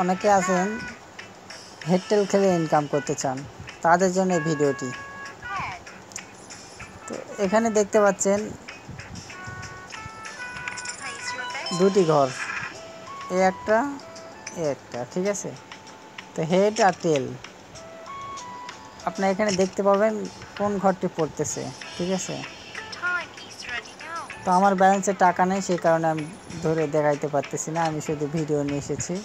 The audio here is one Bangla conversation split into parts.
অনেকে আছেন হেডটেল খেলে ইনকাম করতে চান, তাদের জন্য এই ভিডিওটি। তো এখানে দেখতে পাচ্ছেন দুটি ঘর, এ একটা ঠিক আছে। তো হেড আর টেল আপনার এখানে দেখতে পাবেন কোন ঘরটি পড়তেছে, ঠিক আছে। তো আমার ব্যালেন্সে টাকা নেই, সেই কারণে আমি ধরে দেখাইতে পারতেছি না। আমি শুধু ভিডিও নিয়ে এসেছি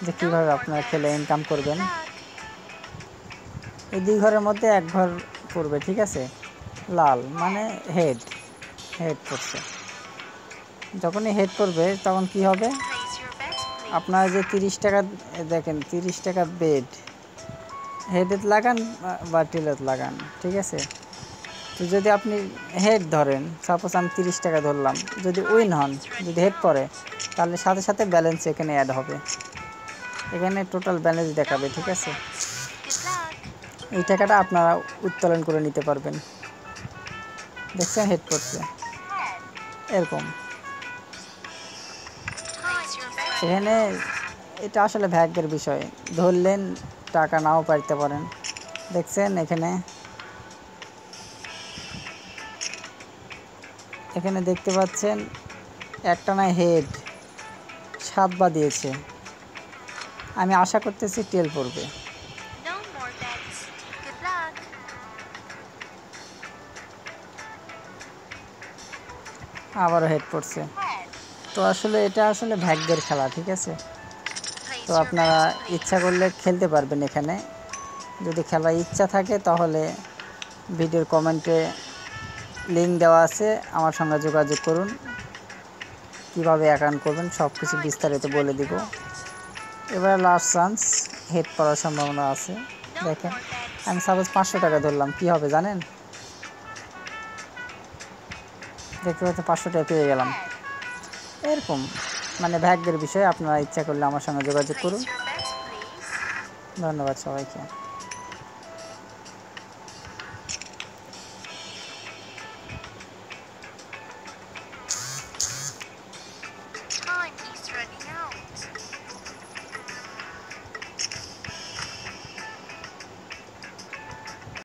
যে কীভাবে আপনারা খেলে ইনকাম করবেন। এই দুই ঘরের মধ্যে এক ঘর পড়বে, ঠিক আছে। লাল মানে হেড পড়ছে। যখনই হেড পড়বে তখন কি হবে, আপনারা যে 30 টাকা দেখেন, 30 টাকা বেড হেডের লাগান বা টেলত লাগান, ঠিক আছে। তো যদি আপনি হেড ধরেন, সাপোজ আমি 30 টাকা ধরলাম, যদি উইন হন, যদি হেড পড়ে, তাহলে সাথে সাথে ব্যালেন্স এখানে অ্যাড হবে, এখানে টোটাল ব্যালেন্স দেখাবে, ঠিক আছে। এই টাকাটা আপনারা উত্তোলন করে নিতে পারবেন। দেখছেন হেড পড়ছে এরকম। এখানে এটা আসলে ভাগ্যের বিষয়, ধরলেন টাকা নাও পাইতে পারেন। দেখছেন এখানে দেখতে পাচ্ছেন একটা না হেড 7 বার দিয়েছে। আমি আশা করতেছি টেল পড়বে। আবারও হেড পড়ছে। তো আসলে এটা আসলে ভাগ্যের খেলা, ঠিক আছে। তো আপনারা ইচ্ছা করলে খেলতে পারবেন এখানে। যদি খেলার ইচ্ছা থাকে তাহলে ভিডিওর কমেন্টে লিঙ্ক দেওয়া আছে, আমার সঙ্গে যোগাযোগ করুন। কিভাবে অ্যাকাউন্ট করবেন সব কিছু বিস্তারিত বলে দিব। এবার লাস্ট চান্স, হেড পড়ার সম্ভাবনা আছে। দেখেন আমি সাপোজ 500 টাকা ধরলাম, কি হবে জানেন? দেখতে পাচ্ছেন 500 টাকা পেয়ে গেলাম। এরকম মানে ভাগ্যের বিষয়। আপনারা ইচ্ছা করলে আমার সঙ্গে যোগাযোগ করুন। ধন্যবাদ সবাইকে।